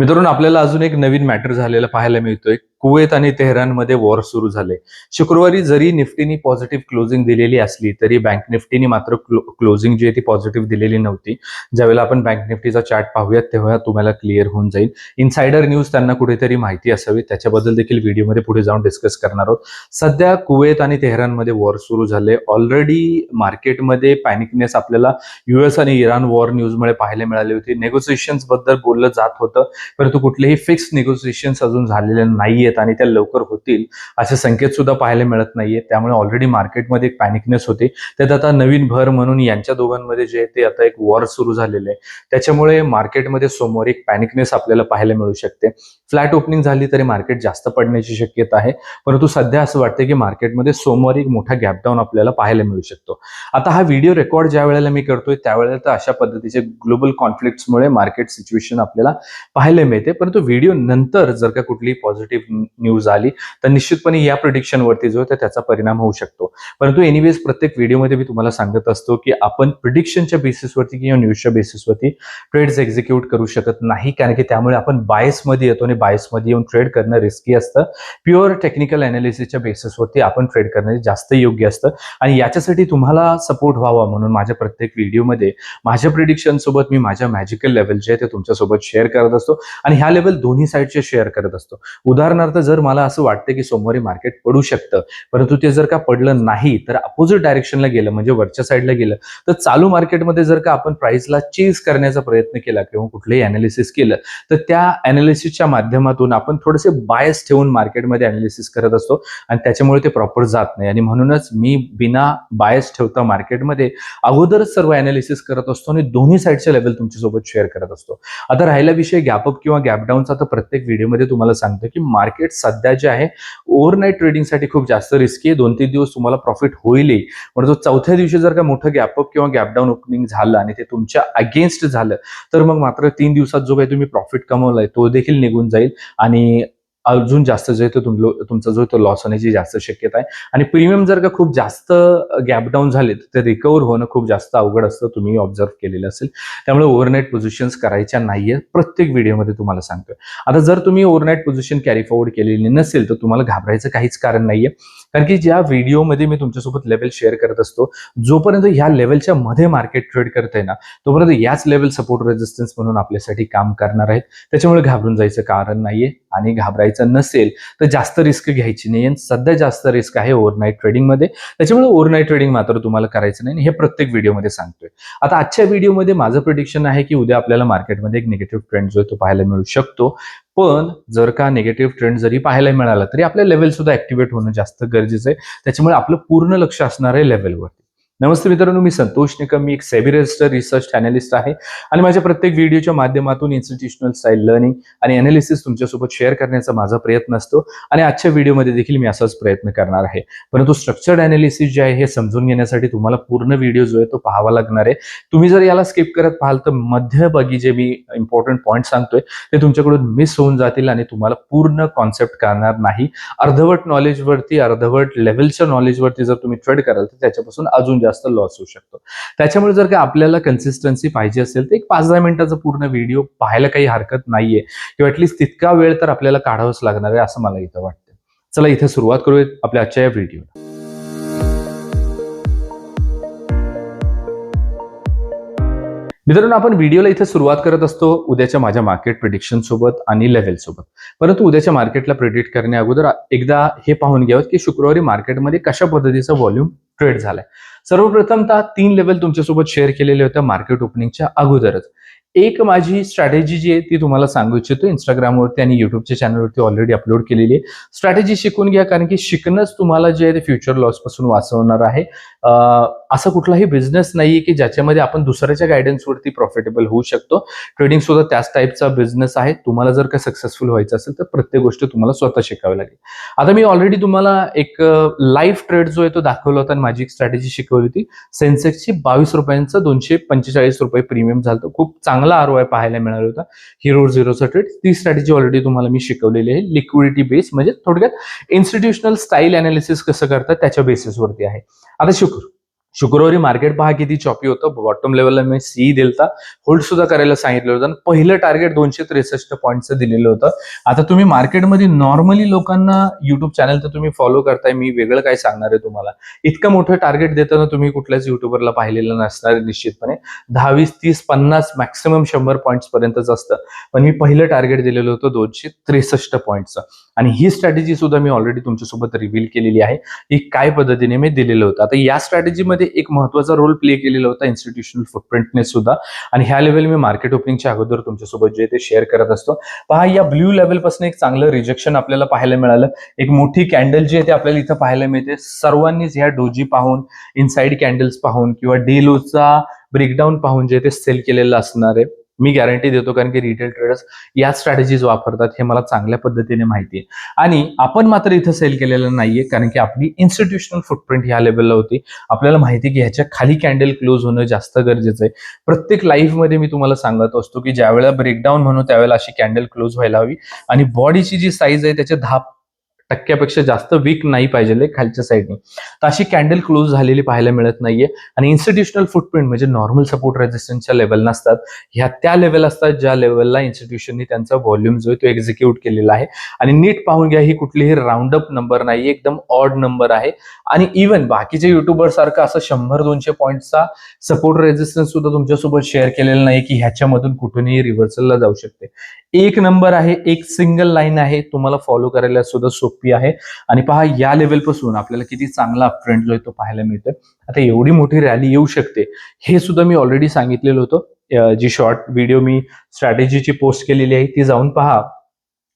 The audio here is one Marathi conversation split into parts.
मित्रांनो, आपल्याला अजून एक नवीन मॅटर झालेला पाहायला मिळतोय. कुवेत आणि तेहरानमध्ये वॉर सुरू झाले. शुक्रवारी जरी निफ्टीनी पॉझिटिव्ह क्लोजिंग दिलेली असली तरी बँक निफ्टीनी मात्र क्लोजिंग जी आहे ती पॉझिटिव्ह दिलेली नव्हती. ज्यावेळेला आपण बँक निफ्टीचा चार्ट पाहूयात तेव्हा तुम्हाला क्लिअर होऊन जाईल. इनसाइडर न्यूज त्यांना कुठेतरी माहिती असावी, त्याच्याबद्दल देखील व्हिडिओमध्ये पुढे जाऊन डिस्कस करणार आहोत. सध्या कुवेत आणि तेहरानमध्ये वॉर सुरू झाले. ऑलरेडी मार्केटमध्ये पॅनिकनेस आपल्याला युएस आणि इराण वॉर न्यूजमुळे पाहायला मिळाली होती. नेगोसिएशन्स बद्दल बोललं जात होतं, परंतु कुठलेही फिक्स निगोसिएशन्स अजून झालेले नाहीयेत आणि त्या लवकर होतील असे संकेत सुद्धा पाहायला मिळत नाहीये. त्यामुळे ऑलरेडी मार्केटमध्ये एक पॅनिकनेस होते. त्यात आता नवीन भर म्हणून यांच्या दोघांमध्ये जे आहे ते आता एक वॉर सुरू झालेलं आहे. त्याच्यामुळे मार्केटमध्ये समोर एक पॅनिकनेस आपल्याला पाहायला मिळू शकते. फ्लॅट ओपनिंग झाली तरी मार्केट जास्त पडण्याची शक्यता आहे, परंतु सध्या असं वाटतं की मार्केटमध्ये सोमवारी एक मोठा गॅप डाऊन आपल्याला पाहायला मिळू शकतो. आता हा व्हिडिओ रेकॉर्ड ज्या वेळेला मी करतोय त्यावेळेला तर अशा पद्धतीचे ग्लोबल कॉन्फ्लिक्ट्समुळे मार्केट सिच्युएशन आपल्याला पाहायला मिळते. परंतु व्हिडिओ नंतर जर का कुठली पॉझिटिव्ह न्यूज आली तर निश्चितपणे या प्रिडिक्शनवरती जो आहे त्याचा परिणाम होऊ शकतो. परंतु एनिवेज प्रत्येक व्हिडिओमध्ये मी तुम्हाला सांगत असतो की आपण प्रिडिक्शनच्या बेसिसवरती किंवा न्यूजच्या बेसिसवरती ट्रेड्स एक्झिक्यूट करू शकत नाही, कारण की त्यामुळे आपण बायसमध्ये येतो आणि बायसमध्ये येऊन ट्रेड करणं रिस्की असतं. प्युअर टेक्निकल अनालिसिसच्या बेसिसवरती आपण ट्रेड करणं जास्त योग्य असतं आणि याच्यासाठी तुम्हाला सपोर्ट व्हावा म्हणून माझ्या प्रत्येक व्हिडिओमध्ये माझ्या प्रिडिक्शन सोबत मी माझ्या मॅजिकल लेवल जे आहे ते तुमच्यासोबत शेअर करत असतो आणि ह्या लेवल दोन्ही साईडचे शेअर करत असतो. उदाहरणार्थ जर मला असं वाटतं की सोमवारी मार्केट पडू शकतं, परंतु ते जर का पडलं नाही तर अपोजिट डायरेक्शनला गेलं म्हणजे वरच्या साईडला गेलं तर चालू मार्केटमध्ये जर का आपण प्राइसला चेज करण्याचा प्रयत्न केला किंवा कुठलंही अनालिसिस केलं तर त्या अनालिसिसच्या माध्यमातून आपण थोडेसे बायस ठेवून मार्केटमध्ये अनालिसिस करत असतो आणि त्याच्यामुळे ते प्रॉपर जात नाही. आणि म्हणूनच मी बिना बायस ठेवता मार्केटमध्ये अगोदरच सर्व अनालिसिस करत असतो आणि दोन्ही साईडचे लेवल तुमच्यासोबत शेअर करत असतो. आता राहिला विषय गॅपअप किंवा गॅप डाऊनचा, तर प्रत्येक व्हिडिओमध्ये तुम्हाला सांगतो की मार्केट सध्या जे आहे ओव्हरनाईट ट्रेडिंगसाठी खूप जास्त रिस्की आहे. 2-3 दिवस तुम्हाला प्रॉफिट होईलही, परंतु चौथ्या दिवशी जर का मोठं गॅपअप किंवा गॅप डाऊन ओपनिंग झालं आणि ते तुमच्या अगेन्स्ट झालं तर मग मात्र 3 दिवसात जो काही तुम्ही प्रॉफिट कमवलाय तो देखील निघून जाईल आणि अजून जास्त जे तो तुमचा जो तो लॉस होण्याची जास्त शक्यता आहे. आणि प्रीमियम जर का खूप जास्त गॅप डाऊन झाले तर रिकव्हर होणं खूप जास्त अवघड असतं, तुम्ही ऑब्झर्व केलेलं असेल. त्यामुळे ओव्हरनाईट पोझिशन्स करायच्या नाहीये, प्रत्येक व्हिडिओमध्ये तुम्हाला सांगतोय. आता जर तुम्ही ओव्हरनाईट पोझिशन कॅरी फॉरवर्ड केलेली नसेल तर तुम्हाला घाबरायचं काहीच कारण नाहीये, कारण की ज्या व्हिडिओमध्ये मी तुमच्यासोबत लेवल शेअर करत असतो, जोपर्यंत ह्या लेवलच्या मध्ये मार्केट ट्रेड करतंय ना तोपर्यंत याच लेवल सपोर्ट रेजिस्टन्स म्हणून आपल्यासाठी काम करणार आहेत. त्याच्यामुळे घाबरून जायचं कारण नाहीये आणि घाबरायचं नसेल तर जास्त रिस्क घ्यायची नाही. सध्या जास्त रिस्क आहे ओव्हरनाईट ट्रेडिंगमध्ये, त्याच्यामुळे ओव्हरनाईट ट्रेडिंग मात्र तुम्हाला करायचं नाही, हे प्रत्येक व्हिडिओमध्ये सांगतोय. आता आजच्या व्हिडिओमध्ये माझं प्रिडिक्शन आहे की उद्या आपल्याला मार्केटमध्ये एक निगेटिव्ह ट्रेंड जो आहे तो पाहायला मिळू शकतो. पण जर का निगेटिव्ह ट्रेंड जरी पाहायला मिळाला तरी आपल्या लेवल सुद्धा ऍक्टिव्हेट होणं जास्त गरजेचं आहे. त्याच्यामुळे आपलं पूर्ण लक्ष असणार आहे लेवलवरती. नमस्ते मित्रांनो, मी संतोष निकम, मी एक सेबी रजिस्टर्ड रिसर्च अनालिस्ट आहे आणि माझ्या प्रत्येक व्हिडिओच्या माध्यमातून इन्स्टिट्यूशनल स्टाईल लर्निंग आणि अनालिसिस तुमच्यासोबत शेअर करण्याचा माझा प्रयत्न असतो आणि आजच्या व्हिडिओमध्ये देखील मी असाच प्रयत्न करणार आहे. परंतु स्ट्रक्चर्ड अनालिसिस जे आहे हे समजून घेण्यासाठी तुम्हाला पूर्ण व्हिडिओ जो आहे तो पाहावा लागणार आहे. तुम्ही जर याला स्किप करत पाहाल तर मध्यभागी जे मी इम्पॉर्टंट पॉईंट सांगतोय ते तुमच्याकडून मिस होऊन जातील आणि तुम्हाला पूर्ण कॉन्सेप्ट करणार नाही. अर्धवट नॉलेजवरती, अर्धवट लेवलच्या नॉलेजवरती जर तुम्ही ट्रेड कराल तर त्याच्यापासून अजून जास्त लॉस होऊ शकतो. त्याच्यामुळे जर का आपल्याला कन्सिस्टन्सी पाहिजे असेल तर एक 5-10 मिनिटाचा पूर्ण व्हिडिओ पाहायला काही हरकत नाहीये, किंवा ऍटलीस्ट तितका वेळ तर आपल्याला काढावाच लागणार आहे असं मला इथं वाटतं. चला इथे सुरुवात करूयात आपल्या आजच्या या व्हिडिओला. मित्रांनो, आपण व्हिडिओला इथे सुरुवात करत असतो उद्याच्या माझ्या मार्केट प्रिडिक्शन सोबत आणि लेव्हल सोबत. परंतु उद्याच्या मार्केटला प्रिडिक्ट करण्या अगोदर एकदा हे पाहून घ्यावं की शुक्रवारी मार्केटमध्ये कशा पद्धतीचा व्हॉल्यूम ट्रेड झालाय. सर्वप्रथमतः 3 लेवल तुमच्यासोबत शेअर केलेले होते मार्केट ओपनिंगच्या अगोदरच. एक माझी स्ट्रॅटेजी जी आहे ती तुम्हाला सांगू इच्छितो. इंस्टाग्रामवरती आणि युट्यूबच्या चॅनलवरती ऑलरेडी अपलोड केलेली आहे. स्ट्रॅटेजी शिकून घ्या, कारण की शिकणंच तुम्हाला जे आहे ते फ्युचर लॉस पासून वाचवणार आहे. असा कुठलाही बिझनेस नाहीये की ज्याच्यामध्ये आपण दुसऱ्याच्या गायडन्सवरती प्रॉफिटेबल होऊ शकतो. ट्रेडिंग सुद्धा त्याच टाईपचा बिझनेस आहे. तुम्हाला जर का सक्सेसफुल व्हायचं असेल तर प्रत्येक गोष्ट तुम्हाला स्वतः शिकावी लागेल. आता मी ऑलरेडी तुम्हाला एक लाईव्ह ट्रेड जो आहे तो दाखवला होता आणि माझी एक स्ट्रॅटेजी शिकवली होती. सेन्सेक्सची 22 रुपयांचं 245 रुपये प्रीमियम झालं, खूप चांगला आरओआय पाहायला मिळाला होता. हिरो झिरोचा ट्रेड, ती स्ट्रॅटेजी ऑलरेडी तुम्हाला मी शिकवलेली आहे. लिक्विडिटी बेस म्हणजे थोडक्यात इन्स्टिट्यूशनल स्टाईल अनालिसिस कसं करतात त्याच्या बेसिसवरती आहे. आता शुक्रवारी मार्केट पहा किती चॉपी होतं. बॉटम लेवलला मी सी दिलता, होल्ड सुद्धा करायला सांगितलं होतं आणि पहिलं टार्गेट 263 पॉईंटचं दिलेलं होतं. आता तुम्ही मार्केटमध्ये नॉर्मली लोकांना युट्यूब चॅनल तर तुम्ही फॉलो करताय, मी वेगळं काय सांगणार आहे तुम्हाला. इतकं मोठं टार्गेट देताना तुम्ही कुठल्याच युट्यूबरला पाहिलेलं नसणार निश्चितपणे. 10, 20, 30, 50 मॅक्सिमम 100 पॉईंट्स पर्यंतच असतं. पण मी पहिलं टार्गेट दिलेलं होतं 263 पॉईंटचं आणि ही स्ट्रॅटेजी सुद्धा मी ऑलरेडी तुमच्यासोबत रिव्हील केलेली आहे. ही काय पद्धतीने मी दिलेलं होतं. आता या स्ट्रॅटेजीमध्ये एक महत्त्वाचा रोल प्ले केलेला होता इन्स्टिट्यूशनल फुटप्रिंटने सुद्धा आणि ह्या लेवल मी मार्केट ओपनिंगच्या अगोदर तुमच्यासोबत जे ते शेअर करत असतो. पहा या ब्ल्यू लेवलपासून एक चांगलं रिजेक्शन आपल्याला पाहायला मिळालं. एक मोठी कॅन्डल जी आहे ते आपल्याला इथं पाहायला मिळते. सर्वांनीच ह्या डोजी पाहून, इनसाइड कॅन्डल्स पाहून किंवा डे लोचा ब्रेकडाऊन पाहून जे ते सेल केलेलं असणार आहे. मी गॅरंटी देतो कारण की रिटेल ट्रेडर्स या स्ट्रॅटेजीज वापरतात हे मला चांगल्या पद्धतीने माहिती आहे. आणि आपण मात्र इथं सेल केलेलं नाहीये कारण की आपली इन्स्टिट्यूशनल फुटप्रिंट ह्या लेवलला होती. आपल्याला माहिती आहे की ह्याच्या खाली कॅन्डल क्लोज होणं जास्त गरजेचं आहे. प्रत्येक लाईव्ह मध्ये मी तुम्हाला सांगत असतो की ज्यावेळेला ब्रेकडाऊन म्हणू त्यावेळेला अशी कॅन्डल क्लोज व्हायला हवी आणि बॉडीची जी साईज आहे त्याच्या 10% जास्त वीक नाही पाहिजे खालच्या साईडने. तर अशी कॅन्डल क्लोज झालेली पाहायला मिळत नाहीये आणि इन्स्टिट्यूशनल फुटप्रिंट म्हणजे नॉर्मल सपोर्ट रेजिस्टन्सच्या लेवल नसतात. ह्या त्या लेवल असतात ज्या लेवलला इन्स्टिट्यूशननी त्यांचा व्हॉल्यूम जो आहे तो एक्झिक्यूट केलेला आहे. आणि नीट पाहून घ्या, ही कुठलीही राऊंड अप नंबर नाही, एकदम ऑड नंबर आहे. आणि इव्हन बाकीचे युट्यूबर सारखं असं 100-200 पॉईंटचा सपोर्ट रेजिस्टन्स सुद्धा तुमच्यासोबत शेअर केलेला नाही की ह्याच्यामधून कुठूनही रिव्हर्सलला जाऊ शकते. एक नंबर आहे, एक सिंगल लाईन आहे, तुम्हाला फॉलो करायला सुद्धा सोपी आहे. आणि पहा या लेवलपासून आपल्याला किती चांगला अपट्रेंड जो आहे तो पाहायला मिळतोय. आता एवढी मोठी रॅली येऊ शकते हे सुद्धा मी ऑलरेडी सांगितलेलं होतं. जी शॉर्ट व्हिडिओ मी स्ट्रॅटेजीची पोस्ट केलेली आहे ती जाऊन पहा,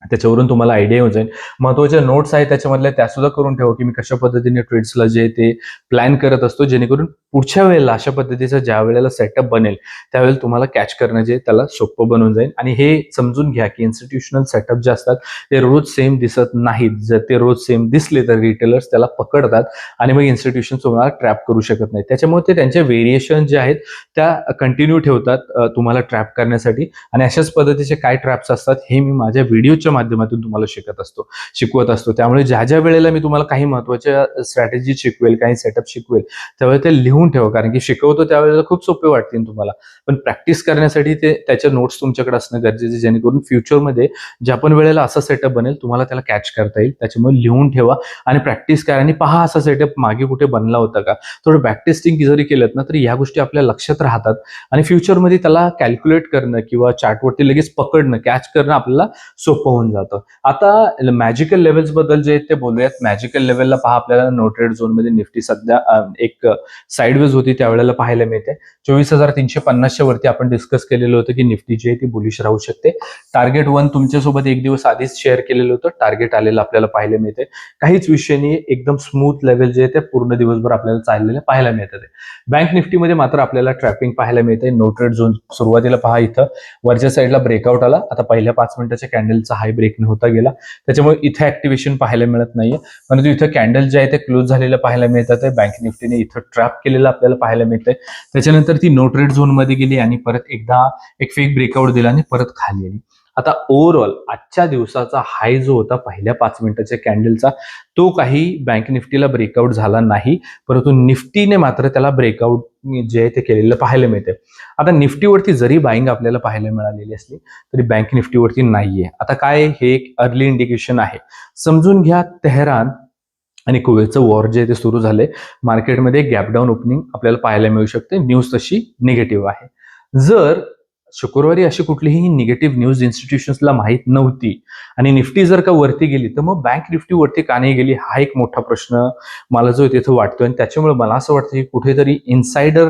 त्याच्यावरून तुम्हाला आयडिया येऊन जाईल. महत्वाच्या नोट्स आहेत त्याच्यामधल्या त्या सुद्धा करून ठेवा की मी कशा पद्धतीने ट्रेड्सला जे ते प्लॅन करत असतो, जेणेकरून पुढच्या वेळेला अशा पद्धतीचा ज्या वेळेला सेटअप बनेल त्यावेळेला तुम्हाला कॅच करणं जे त्याला सोपं बनून जाईल. आणि हे समजून घ्या की इन्स्टिट्यूशनल सेटअप जे असतात ते रोज सेम दिसत नाहीत. जर ते रोज सेम दिसले तर रिटेलर्स त्याला पकडतात आणि मग इन्स्टिट्यूशन तुम्हाला ट्रॅप करू शकत नाही. त्याच्यामुळे ते त्यांचे व्हेरिएशन जे आहेत त्या कंटिन्यू ठेवतात तुम्हाला ट्रॅप करण्यासाठी. आणि अशाच पद्धतीचे काय ट्रॅप्स असतात हे मी माझ्या व्हिडिओच्या माध्यमातून तुम्हाला शिकवत असतो. त्यामुळे ज्या ज्या वेळेला मी तुम्हाला काही महत्त्वाच्या स्ट्रॅटेजी शिकवेल, काही सेटअप शिकवेल त्यावेळेला ते लिहून ठेवा, कारण की शिकवतो त्यावेळेला खूप सोपे वाटतील तुम्हाला, पण प्रॅक्टिस करण्यासाठी ते त्याच्या नोट्स तुमच्याकडे असणं गरजेचं आहे, जेणेकरून फ्युचरमध्ये ज्या पण वेळेला असा सेटअप बनेल तुम्हाला त्याला कॅच करता येईल. त्याच्यामुळे लिहून ठेवा आणि प्रॅक्टिस करा आणि पहा असा सेटअप मागे कुठे बनला होता का. थोडं बॅक टेस्टिंग जरी केलं ना तरी या गोष्टी आपल्या लक्षात राहतात आणि फ्युचरमध्ये त्याला कॅल्क्युलेट करणं किंवा चार्टवरती लगेच पकडणं, कॅच करणं आपल्याला सोपं होऊन जातं. आता मॅजिकल लेवल्स बद्दल जे ते बोलूयात. मॅजिकल लेवलला पहा, आपल्याला नो ट्रेड झोन मध्ये निफ्टी सध्या एक साईडवेज होती त्यावेळेला पाहायला मिळते. 24,350च्या वरती आपण डिस्कस केलेलं होतं की निफ्टी जी आहे ती बुलिश राहू शकते. टार्गेट 1 तुमच्यासोबत एक दिवस आधीच शेअर केलेलं होतं, टार्गेट आलेलं आपल्याला पाहायला मिळते. काहीच विषय नाही, एकदम स्मूथ लेवल जे आहे ते पूर्ण दिवसभर आपल्याला चाललेलं पाहायला मिळतं. बँक निफ्टीमध्ये मात्र आपल्याला ट्रॅपिंग पाहायला मिळते. नो ट्रेड झोन सुरुवातीला पहा इथं वरच्या साईडला ब्रेकआउट आला, आता पहिल्या 5 मिनिटाच्या कॅन्डलचा हाय ब्रेक नव्हता गेला, त्याच्यामुळे इथे ऍक्टिव्हेशन पाहायला मिळत नाहीये. परंतु इथं कॅन्डल जे आहे ते क्लोज झालेलं पाहायला मिळतात. बँक निफ्टीने इथं ट्रॅप केलेलं आपल्याला पाहायला मिळतंय. त्याच्यानंतर ती नो ट्रेड झोन मध्ये गेली आणि परत एकदा एक फेक ब्रेकआउट दिला आणि परत खाली आली. आता ओव्हरऑल आजच्या दिवसाचा हाय जो होता पहिल्या 5 मिनिटाच्या कॅन्डलचा, तो काही बँक निफ्टीला ब्रेकआउट झाला नाही, परंतु निफ्टीने मात्र त्याला ब्रेकआउट जे आहे ते केलेलं पाहायला मिळते. आता निफ्टीवरती जरी बाईंग आपल्याला पाहायला मिळालेली असली तरी बँक निफ्टीवरती नाहीये. आता काय, हे एक अर्ली इंडिकेशन आहे. समजून घ्या, तेहरान आणि कुवेतचं वॉर जे आहे ते सुरू झाले. मार्केटमध्ये गॅप डाऊन ओपनिंग आपल्याला पाहायला मिळू शकते. न्यूज तशी निगेटिव्ह आहे. जर शुक्रवारी अशी कुठलीही निगेटिव्ह न्यूज इन्स्टिट्यूशन्सला माहीत नव्हती आणि निफ्टी जर का वरती गेली तर मग बँक निफ्टी वरती का नाही गेली, हा एक मोठा प्रश्न मला जो तिथं वाटतोय. आणि त्याच्यामुळे मला असं वाटतं की कुठेतरी इन्साइडर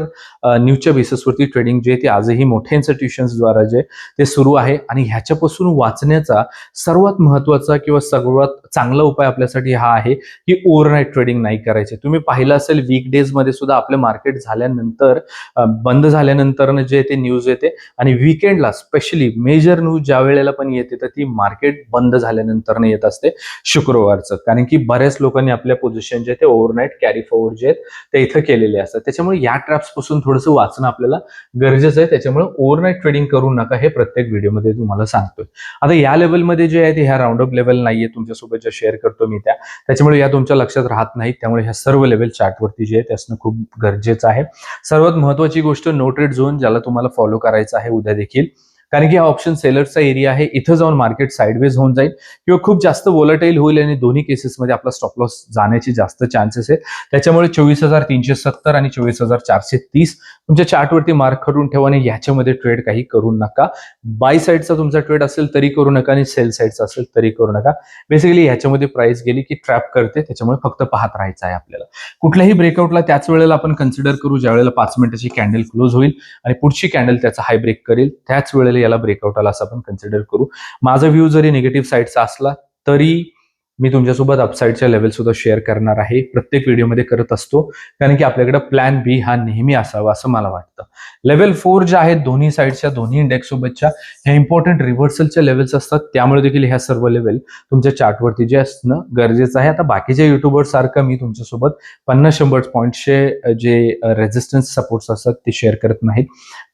न्यूजच्या बेसिसवरती ट्रेडिंग जे आहे ते आजही मोठ्या इन्स्टिट्यूशन्सद्वारा जे ते सुरू आहे. आणि ह्याच्यापासून वाचण्याचा सर्वात महत्वाचा किंवा सर्वात चांगला उपाय आपल्यासाठी हा आहे की ओव्हरनाईट ट्रेडिंग नाही करायचे. तुम्ही पाहिलं असेल वीकडेज मध्ये सुद्धा आपलं मार्केट झाल्यानंतर बंद झाल्यानंतर जे ते न्यूज येते आणि विकेंडला स्पेशली मेजर न्यूज ज्या वेळेला पण येते तर ती मार्केट बंद झाल्यानंतर येत असते शुक्रवारचं, कारण की बऱ्याच लोकांनी आपल्या पोझिशन जे ते ओव्हरनाईट कॅरी फॉरवर्ड जे आहेत ते इथं केलेले असतात. त्याच्यामुळे या ट्रॅप्स पासून थोडंसं वाचणं आपल्याला गरजेचं आहे. त्याच्यामुळे ओव्हरनाईट ट्रेडिंग करू नका, हे प्रत्येक व्हिडिओमध्ये तुम्हाला सांगतोय. आता या लेवलमध्ये जे आहे ते ह्या राऊंड अप लेवल नाहीये तुमच्यासोबत ज्या शेअर करतो मी त्याच्यामुळे या तुमच्या लक्षात राहत नाहीत. त्यामुळे ह्या सर्व लेवल चार्टवरती जे आहे ते असणं खूप गरजेचं आहे. सर्वात महत्वाची गोष्ट नो ट्रेड झोन, ज्याला तुम्हाला फॉलो करायचं आहे उद्या देखील, कारण की हा ऑप्शन सेलरचा एरिया आहे. इथं जाऊन मार्केट साईडवेज होऊन जाईल किंवा खूप जास्त वोलटाईल होईल आणि दोन्ही केसेसमध्ये आपला स्टॉप लॉस जाण्याची जास्त चान्सेस आहेत. त्याच्यामुळे 24,370 आणि 24,430 तुमच्या चार्टवरती मार्क करून ठेवा आणि याच्यामध्ये ट्रेड काही करू नका. बाय साईडचा तुमचा ट्रेड असेल तरी करू नका आणि सेल साईडचा असेल तरी करू नका. बेसिकली ह्याच्यामध्ये प्राइस गेली की ट्रॅप करते, त्याच्यामुळे फक्त पाहत राहायचं आहे आपल्याला. कुठल्याही ब्रेकआउटला त्याच वेळेला आपण कन्सिडर करू ज्या वेळेला 5 मिनिटाची कॅन्डल क्लोज होईल आणि पुढची कॅन्डल त्याचा हाय ब्रेक करेल, त्याच वेळेला याला ब्रेकआउट आला असं आपण कन्सिडर करू. माझा व्ह्यू जरी निगेटिव्ह साईडचा असला तरी मी तुमच्यासोबत अपसाईडच्या लेवल सुद्धा शेअर करणार आहे, प्रत्येक व्हिडिओमध्ये करत असतो, कारण की आपल्याकडे प्लॅन बी हा नेहमी असावा असं मला वाटतं. लेवल 4 ज्या आहेत दोन्ही साईडच्या दोन्ही इंडेक्स सोबतच्या ह्या इम्पॉर्टंट रिव्हर्सलच्या लेवल्स असतात, त्यामुळे देखील ह्या सर्व लेवल तुमच्या चार्टवरती जे असणं गरजेचं आहे. आता बाकीच्या युट्यूबर सारखं मी तुमच्यासोबत 50-100 पॉईंटचे जे रेझिस्टन्स सपोर्ट्स असतात ते शेअर करत नाहीत.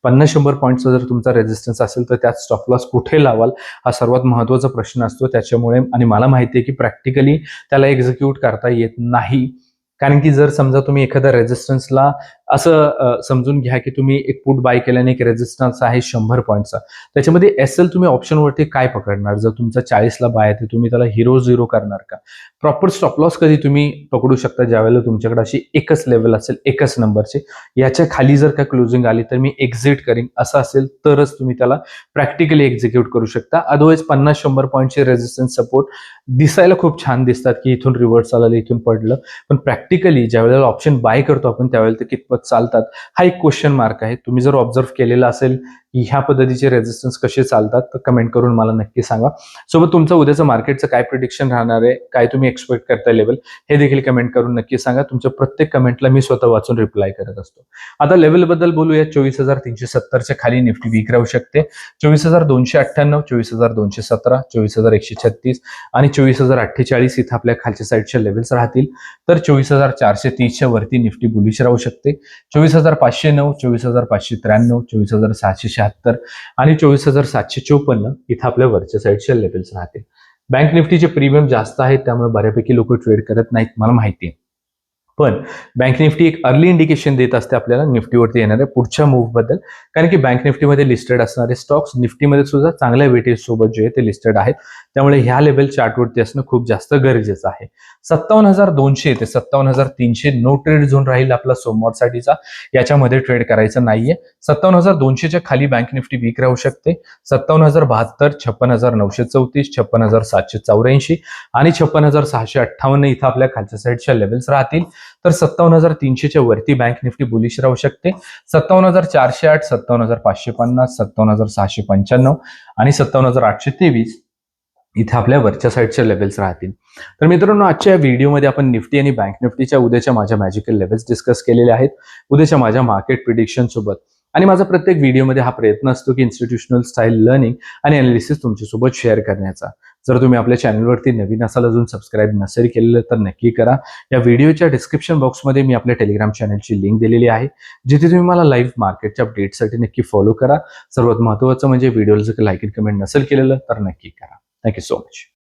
50-100 पॉईंटचा जर तुमचा रेझिस्टन्स असेल तर त्यात स्टॉप लॉस कुठे लावाल हा सर्वात महत्त्वाचा प्रश्न असतो. त्याच्यामुळे आणि मला माहिती आहे की प्रॅक्टिकली त्याला एक्झिक्यूट करता येत नाही, कारण की जर समजा तुम्ही एखाद्या रेझिस्टन्सला असं समजून घ्या की तुम्ही एक पुट बाय केल्याने एक रेझिस्टन्स आहे 100 पॉईंटचा, त्याच्यामध्ये एसएल तुम्ही ऑप्शनवरती काय पकडणार? जर तुमचा 40ला बाय आहे तुम्ही त्याला हिरो झिरो करणार का? प्रॉपर स्टॉप लॉस कधी तुम्ही पकडू शकता? ज्यावेळेला तुमच्याकडे अशी एकच लेवल असेल एकच नंबरचे, याच्या खाली जर का क्लोजिंग आली तर मी एक्झिट करीन असं असेल तरच तुम्ही त्याला प्रॅक्टिकली एक्झिक्यूट करू शकता. अदरवाईज 50-100 पॉईंटचे रेझिस्टन्स सपोर्ट दिसायला खूप छान दिसतात की इथून रिव्हर्स आलं इथून पडलं, पण प्रॅक्टिकली ज्या वेळेला ऑप्शन बाय करतो आपण त्यावेळेला ते कितपत चालतात हा एक क्वेश्चन मार्क आहे. तुम्ही जर ऑब्झर्व केलेला असेल की ह्या पद्धतीचे रेझिस्टन्स कसे चालतात तर कमेंट करून मला नक्की सांगा. सोबत तुमचं उद्याचं मार्केटचं काय प्रिडिक्शन राहणार आहे, काय तुम्ही एक्सपेक्ट करताय लेवल, हे देखील कमेंट करून नक्की सांगा. तुमच्या प्रत्येक कमेंटला मी स्वतः वाचून रिप्लाय करत असतो. आता लेवल बद्दल बोलूया. 24,370च्या खाली निफ्टी वीक राहू शकते. 24,298, 24,217, 24,136 आणि 24,048 इथं आपल्या खालच्या साईडच्या लेवल्स राहतील. तर 24,430च्या वरती निफ्टी बुलिश राहू शकते. 24,509, 24,593, 24,676 आणि 24,754 इथं आपल्या वरच्या साईडच्या लेवल्स राहतील. बँक निफ्टीचे प्रीमियम जास्त आहेत, त्यामुळे बऱ्यापैकी लोक ट्रेड करत नाहीत, मला माहिती आहे. पण बँक निफ्टी एक अर्ली इंडिकेशन देत असते आपल्याला निफ्टीवरती येणाऱ्या पुढच्या मूव्ह बद्दल, कारण की बँक निफ्टीमध्ये लिस्टेड असणारे स्टॉक्स निफ्टीमध्ये सुद्धा चांगल्या वेटेज सोबत जे आहे ते लिस्टेड आहेत. त्यामुळे ह्या लेवल चार्टवरती असणं खूप जास्त गरजेचं आहे. 57,200 ते 57,300 नो ट्रेड झोन राहील आपला सोमवारसाठीचा, याच्यामध्ये ट्रेड करायचं नाहीये. 57,200च्या खाली बँक निफ्टी वीक राहू शकते. 57,072, 56,934, 56,784 आणि 56,658 इथं आपल्या खालच्या साईडच्या लेवल्स राहतील. तर 57,300च्या वरती बँक निफ्टी बुलिश राहू शकते. 57,408, 57,550, 57,695 आणि 57,823 इथे आपल्या वरच्या साईडच्या लेवल्स राहतील. तर मित्रांनो, आजच्या व्हिडिओमध्ये आपण निफ्टी आणि बँक निफ्टीच्या उद्याच्या माझ्या मॅजिकल लेवल्स डिस्कस केलेले आहेत, उद्याच्या माझ्या मार्केट प्रिडिक्शन सोबत. आणि माझा प्रत्येक व्हिडिओमध्ये हा प्रयत्न असतो की इन्स्टिट्यूशनल स्टाईल लर्निंग आणि अनालिसिस तुमच्यासोबत शेअर करण्याचा. जर तुम्ही आपल्या चॅनलवरती नवीन असाल, अजून सबस्क्राईब नसेल केलेलं तर नक्की करा. या व्हिडिओच्या डिस्क्रिप्शन बॉक्समध्ये मी आपल्या टेलिग्राम चॅनलची लिंक दिलेली आहे, जिथे तुम्ही मला लाईव्ह मार्केटच्या अपडेटसाठी नक्की फॉलो करा. सर्वात महत्त्वाचं म्हणजे व्हिडिओला जर लाईक आणि कमेंट नसेल केलेलं तर नक्की करा. Thank you so much.